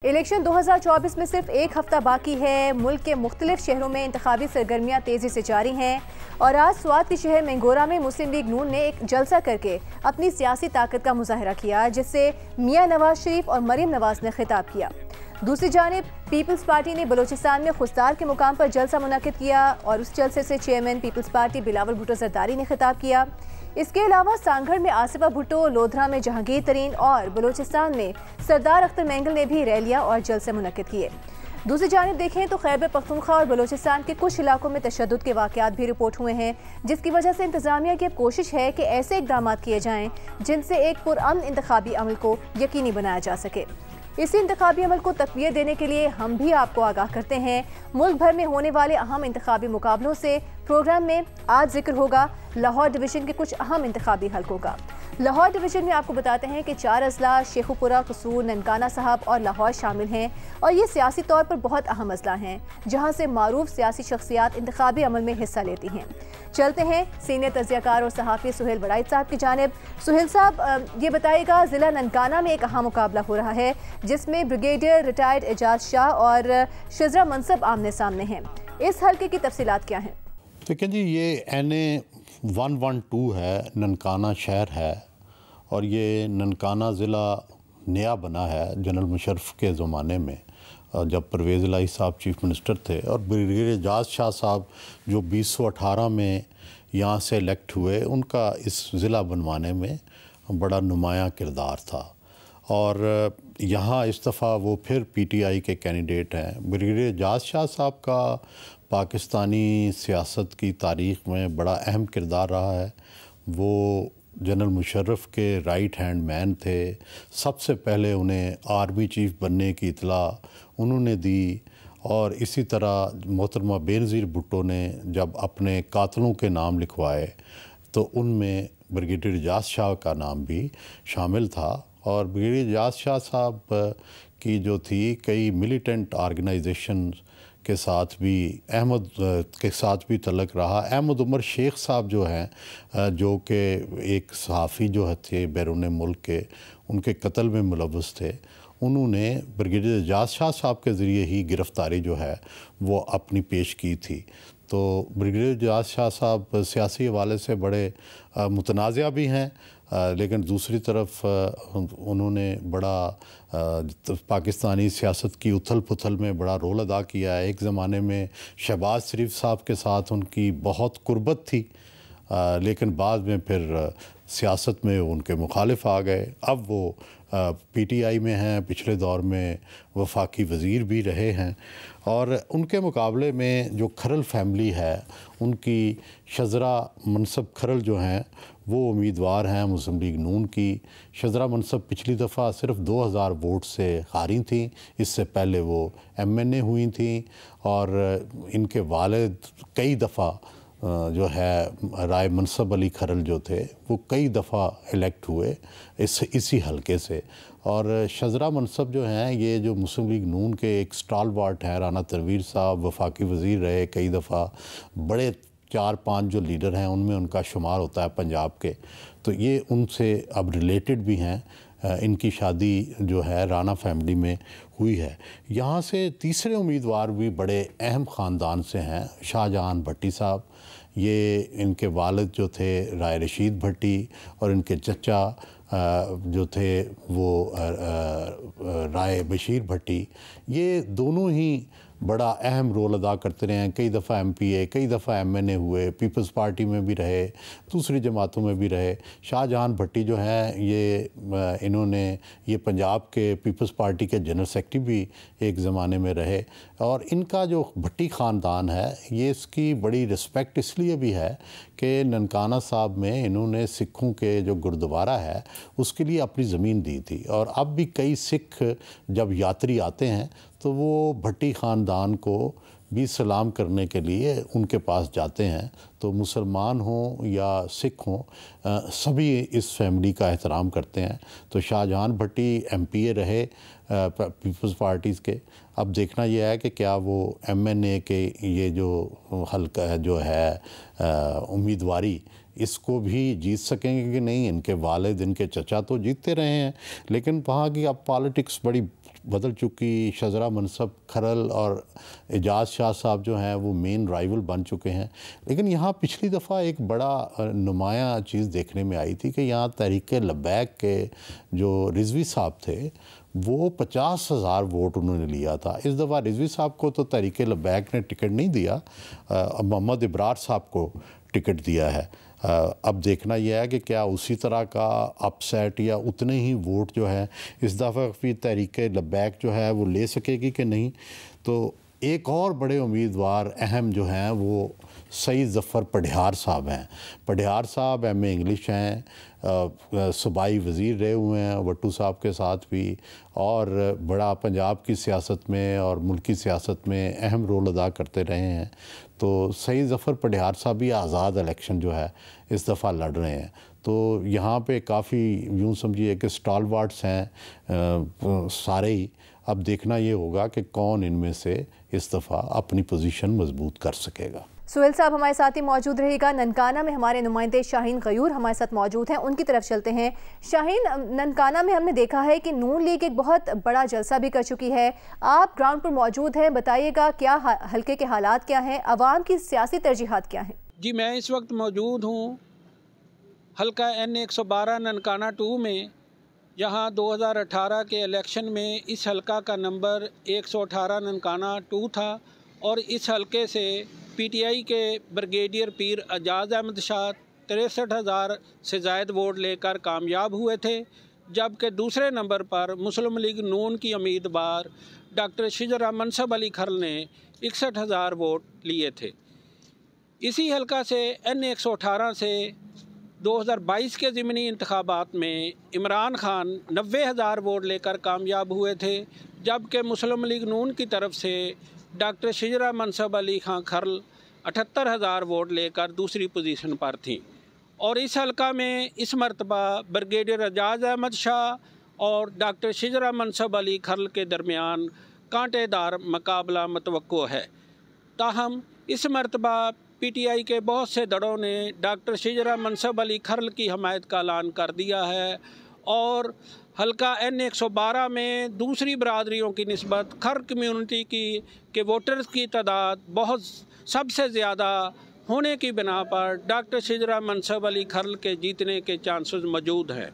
Election 2024 में सिर्फ एक हफ्ता बाकी है। मुल्क के मुख्तलिफ शहरों में इंतखाबी सरगर्मियाँ तेज़ी से जारी हैं और आज स्वात के शहर मेंगोरा में मुस्लिम लीग नून ने एक जलसा करके अपनी सियासी ताकत का मुजाहरा किया, जिससे मियां नवाज शरीफ और मरीम नवाज ने खिताब किया। दूसरी जानिब पीपल्स पार्टी ने बलोचिस्तान में खुस्तार के मुकाम पर जलसा मुनक्किद किया और उस जलसे से चेयरमैन पीपल्स पार्टी बिलावल भुट्टो जरदारी ने खिताब किया। इसके अलावा सांगढ़ में आसिफा भुट्टो, लोधरा में जहांगीर तरीन और बलोचिस्तान में सरदार अख्तर मैंगल ने भी रैलियां और जलसे मुनक्किद किए। दूसरी जानिब देखें तो खैबर पख्तूनख्वा और बलोचिस्तान के कुछ इलाकों में तशद्दुद के वाक़यात भी रिपोर्ट हुए हैं, जिसकी वजह से इंतज़ामिया की अब कोशिश है कि ऐसे इक़दाम किए जाएँ जिनसे एक पुरअमन इंतखाबी अमल को यकीनी बनाया जा सके। इसी इंतखाबी अमल को तक़वियत देने के लिए हम भी आपको आगाह करते हैं मुल्क भर में होने वाले अहम इंतखाबी मुकाबलों से। प्रोग्राम में आज जिक्र होगा लाहौर डिवीज़न के कुछ अहम इंतखाबी हलकों का। लाहौर डिवीज़न में आपको बताते हैं कि 4 अजला शेखुपुरा, कसूर, ननकाना साहब और लाहौर शामिल हैं और ये सियासी तौर पर बहुत अहम अजला हैं, जहाँ से मारूफ सियासी शख्सियात इंतखाबी अमल में हिस्सा लेती हैं। चलते हैं सीनियर तज्ज़ियाकार और सहाफ़ी सुहेल बड़ाइद साहब की जानिब। सुहेल साहब, ये बताइएगा, ज़िला ननकाना में एक अहम मुकाबला हो रहा है जिसमें ब्रिगेडियर रिटायर्ड एजाज शाह और शिजरा मनसब आमने सामने हैं। इस हल्के की तफसीलात क्या हैं? देखिए जी, ये NA 112 है, ननकाना शहर है और ये ननकाना ज़िला नया बना है जनरल मुशर्रफ के ज़माने में, जब परवेज़ इलाही साहब चीफ़ मिनिस्टर थे और ब्रिगेडियर एजाज शाह साहब जो 2018 में यहाँ से इलेक्ट हुए, उनका इस ज़िला बनवाने में बड़ा नुमायाँ किरदार था और यहाँ इस दफ़ा वो फिर PTI के कैंडिडेट हैं। ब्रिगेडियर एजाज शाह साहब का पाकिस्तानी सियासत की तारीख़ में बड़ा अहम किरदार रहा है। वो जनरल मुशर्रफ के राइट हैंड मैन थे। सबसे पहले उन्हें आर्मी चीफ़ बनने की इतला उन्होंने दी और इसी तरह मोहतरमा बेनज़ीर भुट्टो ने जब अपने कातलों के नाम लिखवाए तो उनमें ब्रिगेडियर एजाज शाह का नाम भी शामिल था। और ब्रिगेडियर एजाज शाह साहब की जो थी कई मिलिटेंट ऑर्गेनाइजेशन के साथ भी तल्लुक़ रहा। अहमद उमर शेख साहब जो हैं, जो कि एक सहाफ़ी जो थे बैरून मुल्क के, उनके कत्ल में मुलव्वस थे, उन्होंने ब्रिगेडियर एजाज शाह साहब के ज़रिए ही गिरफ़्तारी जो है वो अपनी पेश की थी। तो ब्रिगेडियर एजाज शाह साहब सियासी हवाले से बड़े मुतनाज़िया भी हैं, लेकिन दूसरी तरफ उन्होंने बड़ा पाकिस्तानी सियासत की उथल पुथल में बड़ा रोल अदा किया है। एक ज़माने में शहबाज शरीफ साहब के साथ उनकी बहुत कुर्बत थी, लेकिन बाद में फिर सियासत में उनके मुखालिफ आ गए। अब वो PTI में हैं, पिछले दौर में वफाकी वज़ीर भी रहे हैं और उनके मुकाबले में जो खरल फैमिली है, उनकी शजरा मनसब खरल जो हैं वो उम्मीदवार हैं मुस्लिम लीग नून की। शजरा मनसब पिछली दफ़ा सिर्फ 2000 वोट से हारी थी, इससे पहले वो MNA हुई थी और इनके वालिद कई दफ़ा जो है राय मनसब अली खरल जो थे वो कई दफ़ा इलेक्ट हुए इसी हलके से। और शजरा मनसब जो हैं, ये जो मुस्लिम लीग नून के एक स्टालवार्ट हैं, राना तनवीर साहब वफाकी वज़ीर रहे कई दफ़ा, बड़े 4-5 जो लीडर हैं उनमें उनका शुमार होता है पंजाब के, तो ये उनसे अब रिलेटेड भी हैं। इनकी शादी जो है राना फैमिली में हुई है। यहाँ से तीसरे उम्मीदवार भी बड़े अहम ख़ानदान से हैं, शाहजहान भट्टी साहब। ये इनके वालिद जो थे राय रशीद भट्टी और इनके चचा जो थे वो राय बशीर भट्टी, ये दोनों ही बड़ा अहम रोल अदा करते रहे हैं। कई दफ़ा MPA, कई दफ़ा MNA हुए, पीपल्स पार्टी में भी रहे, दूसरी जमातों में भी रहे। शाहजहान भट्टी जो हैं, इन्होंने ये पंजाब के पीपल्स पार्टी के जनरल सेक्रेटरी भी एक ज़माने में रहे और इनका जो भट्टी ख़ानदान है, ये इसकी बड़ी रिस्पेक्ट इसलिए भी है कि ननकाना साहब में इन्होंने सिखों के जो गुरुद्वारा है उसके लिए अपनी ज़मीन दी थी और अब भी कई सिख जब यात्री आते हैं तो वो भट्टी ख़ानदान को भी सलाम करने के लिए उनके पास जाते हैं। तो मुसलमान हों या सिख हों, सभी इस फैमिली का एहतराम करते हैं। तो शाहजहान भट्टी MPA रहे पीपल्स पार्टीज़ के। अब देखना यह है कि क्या वो MNA के ये जो हल्का जो है उम्मीदवारी इसको भी जीत सकेंगे कि नहीं। इनके वालिद, इनके चचा तो जीतते रहे हैं, लेकिन वहाँ की अब पॉलिटिक्स बड़ी بدل چکی، شزرہ منصب کھرل اور اعجاز شاہ صاحب جو ہیں وہ مین رائیول بن چکے ہیں. لیکن یہاں پچھلی دفعہ ایک بڑا نمایاں چیز دیکھنے میں آئی تھی کہ یہاں تحریک لبیک کے جو رضوی صاحب تھے وہ 50,000 ووٹ انہوں نے لیا تھا. اس دفعہ رضوی صاحب کو تو تحریک لبیک نے ٹکٹ نہیں دیا، محمد ابرار صاحب کو ٹکٹ دیا ہے. اب دیکھنا یہ ہے کہ کیا اسی طرح کا اپ سیٹ یا اتنے ہی ووٹ جو ہے اس دفعہ بھی تحریک لبیک جو ہے وہ لے سکے گی کہ نہیں. تو ایک اور بڑے امیدوار اہم جو ہیں وہ سعید ظفر پڈھیار صاحب ہیں. پڈھیار صاحب ایم اے انگلش ہیں، صوبائی وزیر رہے ہوئے ہیں وٹو صاحب کے ساتھ بھی، اور بڑا پنجاب کی سیاست میں اور ملکی سیاست میں اہم رول ادا کرتے رہے ہیں. تو سعید ظفر پڈھیار صاحب بھی آزاد الیکشن جو ہے اس دفعہ لڑ رہے ہیں. تو یہاں پہ کافی یوں سمجھیے کہ اسٹالوارٹس ہیں سارے ہی. اب دیکھنا یہ ہوگا کہ کون ان میں سے اس دفعہ اپنی پوزیشن مضبوط کر سکے گا. سہیل صاحب ہمارے ساتھ ہی موجود رہے گا. ننکانہ میں ہمارے نمائندے شاہین غیور ہمارے ساتھ موجود ہیں، ان کی طرف چلتے ہیں. شاہین، ننکانہ میں ہم نے دیکھا ہے کہ نون لیگ ایک بہت بڑا جلسہ بھی کر چکی ہے. آپ گراؤنڈ پر موجود ہیں، بتائیے گا کیا حلقے کے حالات کیا ہیں، عوام کی سیاسی ترجیحات کیا ہیں؟ جی میں اس وقت موجود ہوں حلقہ N112 ننکانہ 2 میں. یہاں 2018 کے الیکشن میں اس حلقہ کا نمبر 118 ننکانہ 2 تھا، اور اس حلقے سے پی ٹی آئی کے بریگیڈیئر پیر اعجاز احمد شاہ 63,000 سے زائد ووٹ لے کر کامیاب ہوئے تھے، جبکہ دوسرے نمبر پر مسلم لیگ نون کی امیدوار ڈاکٹر شجرہ منصب علی کھرل نے 61,000 ووٹ لیے تھے. اسی حلقہ سے N118 سے 2022 کے ضمنی انتخابات میں عمران خان 90,000 ووٹ لے کر کامیاب ہوئے تھے، جبکہ مسلم لیگ نون کی طرف سے ڈاکٹر شجرہ منصب علی خان کھرل 78,000 ووٹ لے کر دوسری پوزیشن پر تھیں. اور اس حلقہ میں اس مرتبہ بریگیڈیئر اعجاز احمد شاہ اور ڈاکٹر شجرہ منصب علی کھرل کے درمیان کانٹے دار مقابلہ متوقع ہے. تاہم اس مرتبہ پی ٹی آئی کے بہت سے دڑوں نے ڈاکٹر شجرہ منصب علی کھرل کی حمایت کا اعلان کر دیا ہے، اور حلقہ N112 میں دوسری برادریوں کی نسبت کھر کمیونٹی کے ووٹرز کی تعداد بہت سب سے زیادہ ہونے کی بنا پر ڈاکٹر شجرہ منصب علی کھرل کے جیتنے کے چانسز موجود ہیں.